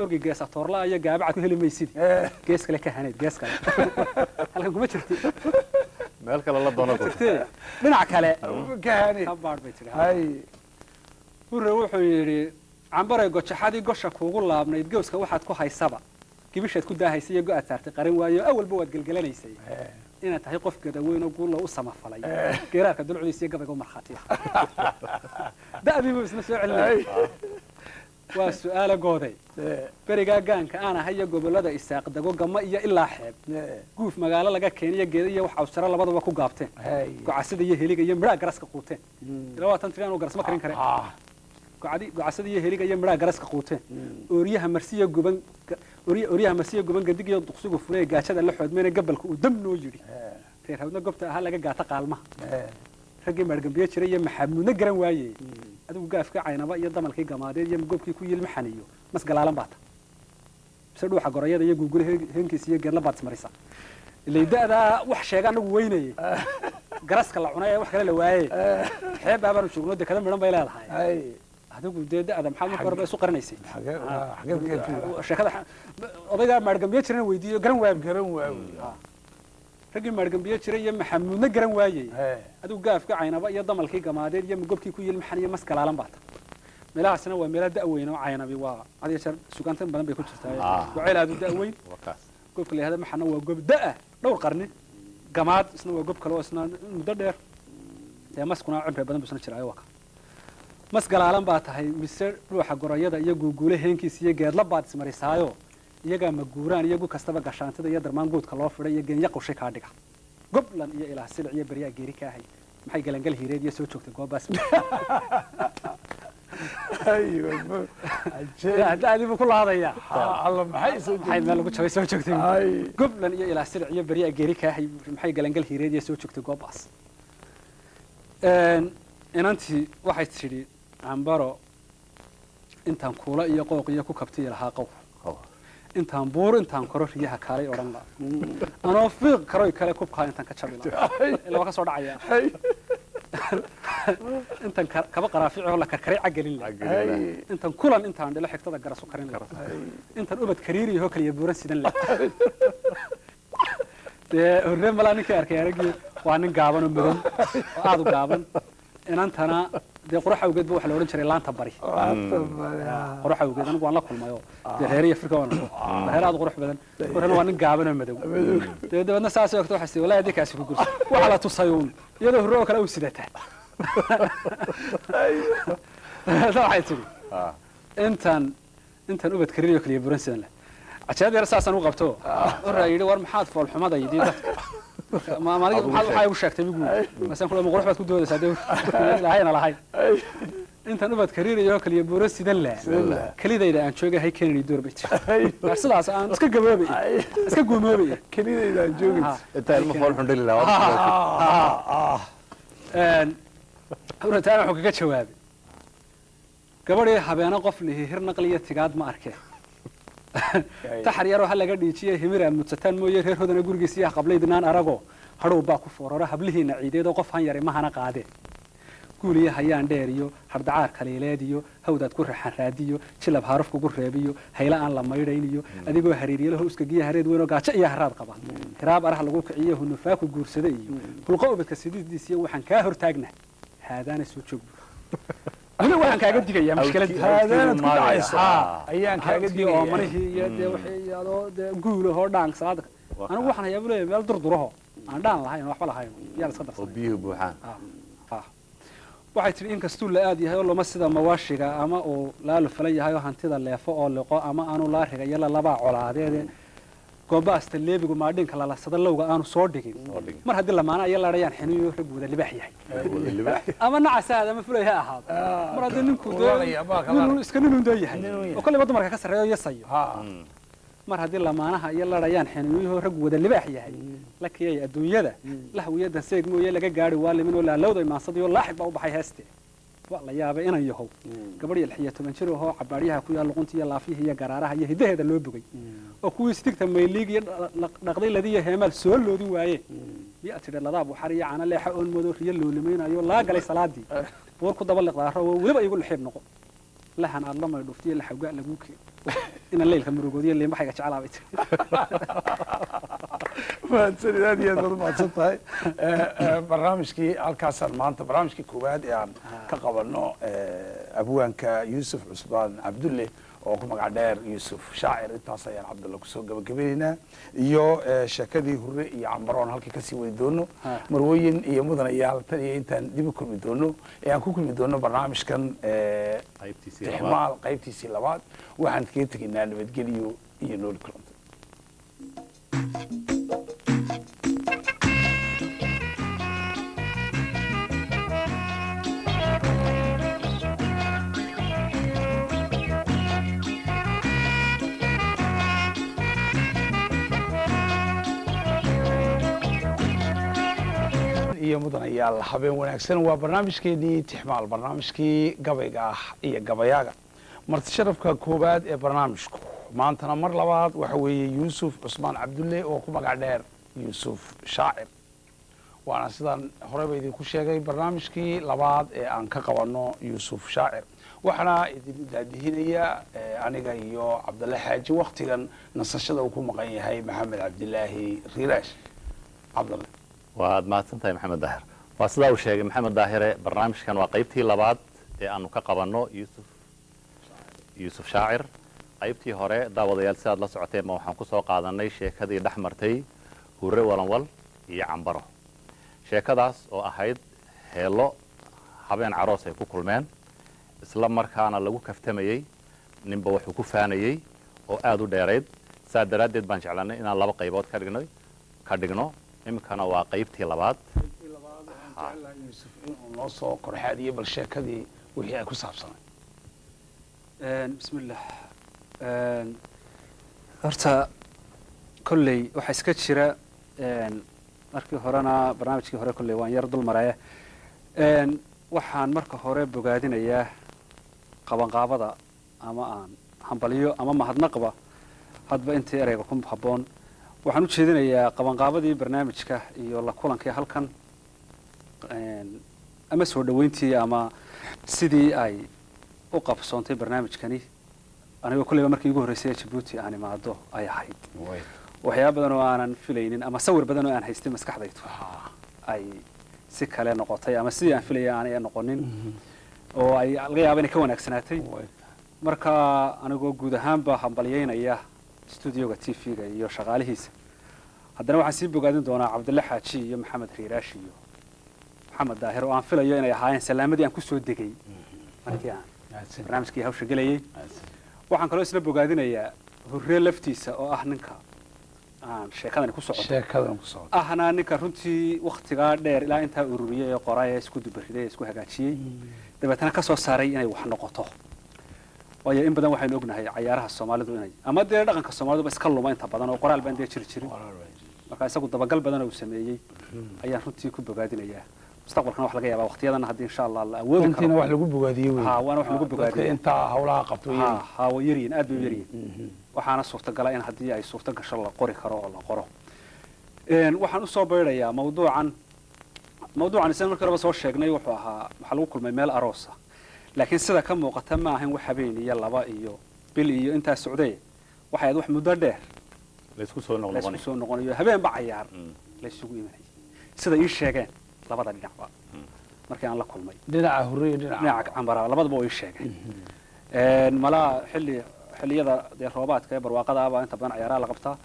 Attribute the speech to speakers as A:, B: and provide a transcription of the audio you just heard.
A: ogi geesa toorla iyo gaabacad ku heli maysid gees kale ka haneed gees kale halkan kuma jirtid
B: meel kale la doono
A: jirtid dhinac kale
C: ka haneed
A: kabaad bay tiri
C: hay
A: hurre wuxuu yiri cambaray gojaxadii gosha kuugu laabnayd gowska waxaad ku haysaba gibishaad ku daahaysay iyo go'aad saartay qaran waayo awalba waad gelgelanaysay inaad tahay qof gadaweyn oo guul u samafalay geeraarka dulcdiisa iyo gabayga marxaatiya da'diibu isna soo celinay waa su'aalo gooday beriga gaanka aan ahay gobolada isaaq dago gama iyo ilaa xeeb guuf magaalo laga keenay geed iyo wax awsara labadaba ku gaabteen gocasada iyo heliga iyo midha garaska quuteen ilaa waa tan tiraan oo garas ma karin kare gocasada iyo heliga iyo midha garaska quuteen ooriyaha marsiya guban ooriyaha marsiya guban gadig iyo duqsigu furay gaajada la xoodmeena gabalka uu dam noo yiri reer hawdna gobta aha laga gaata qaalmaha ragii margambiye jiray iyo maxamuudna garan waayay adigu gaafka caynaba iyo damalkii gamaadeed iyo gobkii ku yilma xaniyo mas galaalan baata sida dhuuxa gorayada iyo guugul heenkiisa iyo geedla baad marisa ilaydaada wax sheega anagu weynay garaska la cunay wax kale la waayay xeeb baaban joogno dekada midhan bay leedahay adigu deedaada maxaad marka hore isu qarinaysay sheekada odayga margambiye jiray weydiiyo garan waayay ragii margambiye jiray iyo maxamuudna garan waayay adigu gaafka caynaba iyo damalkii gamaadeed iyo gobkii ku yilma xaniyo mas galaalan baata meelahaasna waa meelo da'weyn oo caynabi waa adiga jeer sugantan badan bay ku jirtaa waceel aad u da'weyn gobka la yihahdo maxana waa gob da'a dhowr qarni gamaad isna waa gob kale oo isna muddo dheer dee maskuna cimri badan buu isna jiraayo waa ka mas galaalan baa tahay mise dhuuxa gorayada iyo guuguule heenkiisa iyo geedla baad ismarisaayo iyagaa maguuraan iyagu kastaba gashaantada iyo darmaan guudka loo fidhay iyo geenya qushay kaa dhiga goblan iyo ilaah silic iyo beryaa geeri ka ahay maxay galangal hiireed iyo soo joogtay goobaas adibu ku laadaya
C: alla maxay
A: meel lagu jabay soo joogtay goblan iyo ilaah silic iyo beryaa geeri ka ahay maxay galangal hiireed iyo soo joogtay goobaas inantii waxay tidhi cambaro intaan kuula iyo qooq iyo ku kabtiyi lahaa qow intaan buur intaan koro riyaha kaalay odhan la anoo fiiq karoy kale kubkaa intaan ka jabi la ilaa waa ka soo dhacaya intaan kaba qaraafiicoo la karkaray cagelin la intaan kulan intaan dhilo xigtada garas u karin la intaan ubad kariiriyahoo kaliya buuran sidan la dee horreen malaa ninkii arkay araggii waa nin gaaban oo mudan oo aada u gaaban inantana dee qurux awgeed ba waxa la odhan jiray laanta bari qurux awgeed anigu waan la kulmayo dee reer iyo afrika waan reer aad qurux badan horena waa nin gaaban oo madow dabeedna saas oo kale waxay walaa adii kaasi ku gursa waxa la tusayuun iyadoo horre oo kale u sidata waxay tiri intaan ubad kariiriyo kaliya buran sidan leh cajaad yar saasaan u qabto horraa yidhi war maxaad foolxumadaydi dadka maaliga waxay u sheegtay migu masan kula qurux baad ku doodaysaa dee ilaahayna lahay intaan ubad kariiriyo kaliya buuro sidan leh kalidayda aan joogahay Kennedy doorbay sidaas aan iska gaboobay iska guumoobay
C: kalidayda aan joogay
B: inta ilmo fool xun dhali lahaa
A: hortaan wuxuu kaga jawaabay gabadhii habeena qof lihi hir naqliya tigaad ma arkay taxar yar waxa laga dhiijiyay himira mudsataan mooyee reer hodana gurigiisa qablaydnaan arago hadhow baa ku foorara hablihiina ciideed oo qof han yar mahana qaade guuliya hayaan dheer iyo hardacaar kaleeleed iyo hawdaad ku raxan raadiyo jilab haaruf kugu reebiyo hayla aan la maydhayniyo adigoo hariiriyalaho iskagiya hareed weyn oo gaajo iyo haraad qaba hiraab araha lagu kiciyo hunufaa ku guursada iyo hulqo ubadka sidiisii waxaan kaa hortaagna haadaana soo joog أنا وأنا كأجد دقيقة مشكلة
C: هذا أيام كأجد
A: دقيقة مني هي ده وحي ده قوله هو دانك صادق أنا وحنا يقولون مال دردره أنا دان لهاي أنا وحلا هاي يلا صدق
B: وبيه بوحان
A: waxay tiri in kastuu la aad yahay oo lama sida mawaashiga ama oo la lafalay yahay oo hantida leefo oo liqo ama aanu la rigayo la laba colaadeed goobaasta leebigu maadinka la lasada lowga aanu soo dhigin mar hadii lamaana ay la rayaan xiniyo rag wada libax yahay ama nacasaada ma fulay ha ahaad mar hadii ninku doo iska ninun doo yahay oo kale wada marka ka sareeyo yasayo mar hadii lamaanaha ay la rayaan xiniyo rag wada libax yahay lakiyay adduunyada lahwiyada seeg mooyee laga gaari waa limin oo la lawday maasadiyo laaxib u baxay heeste wala yaabay inay yahow gabadh yalxiya 10 jir oo cabaariyaha ku yaal luquntiya laafihi iyo garaaraha iyo hidaheeda loo bugay oo kuwii istigta meeliig iyo dhaqday ladii heemal soo loodin waaye biya tiri ladaab waxariya ana leexa oo moodo riyo loo limaynayo la galay salaadii boor ku daba liqdaaro oo waliba igu lixib noqo lahan aad la maydhuftiyo la xawgaa lagu keen inaan leylka murugoodiyo leemaxayga jeclaa bay tiri
C: mahadsanid aad iyo aad baad umahadsan tahay barnaamijkii halkaasaan maanta barnaamijkii koowaad ee aan ka qabanno abwaanka yuusuf cusmaan cabdulle oo ku magac dheer yuusuf shaacir intaas ayaan cabdulla kusoo gabagabaynaynaa iyo sheekadii hurre iyo cambaroon halkii kasii wadi doono marwooyin iyo mudanayaal tan iyo intaan dib u kulmi doono ee aan ku kulmi doono barnaamijkan tixmaal qaybtiisii labaad waxaan kaga tegaynaa nabadgelyo iyo nooli kulanta iyo mudanayaal habeen wanaagsan waa barnaamijkeedii tixmaal barnaamijkii gabayga ah iyo gabayaaga marti sharafka koowaad ee barnaamijku maantana mar labaad waxa weeye yuusuf cusmaan cabdulle oo ku magac dheer yuusuf shaacir waana sidaan horeyba idinku sheegay barnaamijkii labaad ee aan ka qabanno yuusuf shaacir waxaana idin daadihinaya aniga iyo cabdulle xaaji waktigan nasashada uu ku maqan yahay maxamed cabdilaahi riiraash cabdulle
B: waad mahadsantahay maxamed daahir waa sidaa uu sheegay maxamed daahire barnaamijkan waa qaybtii labaad ee aanu ka qabanno yuusuf shaacir qaybtii hore daawadayaal sidaad la socoteen ma waxaan ku soo qaadanay sheekadii dhex martay hurre walanwal iyo cambaro sheekadaas oo ahayd heello habeen caroos ay ku kulmeen isla markaana lagu kaftamayey ninba wuxuu ku faanayey oo aad u dheerayd saa daraaddeed baan jeclanay inaan laba qaybood ka dhigno iminkana waa qaybtii labaad
C: yuusuf inuu noo soo korxaadiyo bal sheekadii wixii ay ku saabsanay
A: bismillah horta kolley waxaa iska jira markii horena barnaamijkii hore kolley waan yar dul maraya waxaan marka hore bogaadinayaa qabanqaabada ama aan hambalyo ama mahadnaqba hadba intii ereyga ku habboon waxaan u jeedinayaa qabanqaabadii barnaamijka iyo la kulankii halkan ama soo dhoweyntii ama sidii ay u qabsoontay barnaamijkani anigoo kolleyba markii igu horreysay Djibouti aan imaado ay ahayd waxyaabo badan oo aanan filaynin ama sawir badan oo aan haystay maskaxdaydu ay si kale noqotay ama sidii aan filayay aanay noqonin oo ay laga yaabo inay ka wanaagsanaatay marka anigoo guud ahaanba hambalyeynaya studioga TV-ga iyo shaqaalihiisa haddana waxaan sii bogaadin doonaa cabdulle xaaji iyo maxamed riiraash iyo maxamed daahir oo aan filayo inay ahaayeen salaamadii aan ku soo degay markii aan barnaamijkii hawsha gelayay waxaan kaloo isla bogaadinayaa hurre laftiisa oo ah ninka aan sheekadani ku socoto ahna ninka runtii waktigaa dheer ilaa intaa ururiyay ee qoray ee isku dubariday ee isku hagaajiyey dabeetana ka soo saaray inay wax noqoto waayo in badan waxaynu ognahay cayaaraha Soomaalidu inay ama dee dhaqanka Soomaalidu iska luma inta badan oo qoraal baan dee jirin marka isagu dabagal badan uu sameeyay ayaan runtii ku bogaadinayaa mustaqbalkana wax laga yaabaa waqtiyadana haddii insha Allah la awoodi karo
C: wax lagu bogaadiyo
A: waana wax lagu bogaadiyo
C: inta hawlaha qabto
A: waa yariin aad bay yariin waxaana suurtagal in haddii ay suurta gasho la qori karo oo la qoro waxaan u soo beerayaa mawduucan isla markii hore soo sheegnay wuxuu ahaa waxa lagu kulmay meel aroos ah laakiin sida ka muuqata ma ahan wax habeen iyo laba iyo bil iyo inta socday waxay aad wax muddo dheer
B: la isku soo
A: noqonayo habeen ba cayaar la isugu imanay sida ii sheegeen labada dhinacba markii aan la kulmay
C: dhinaca hurre iyo dhinaca
A: cambara labadaba way sheegeen mala xilliyada roobaadka ee barwaaqada ah inta badan ciyaaraha la qabtaa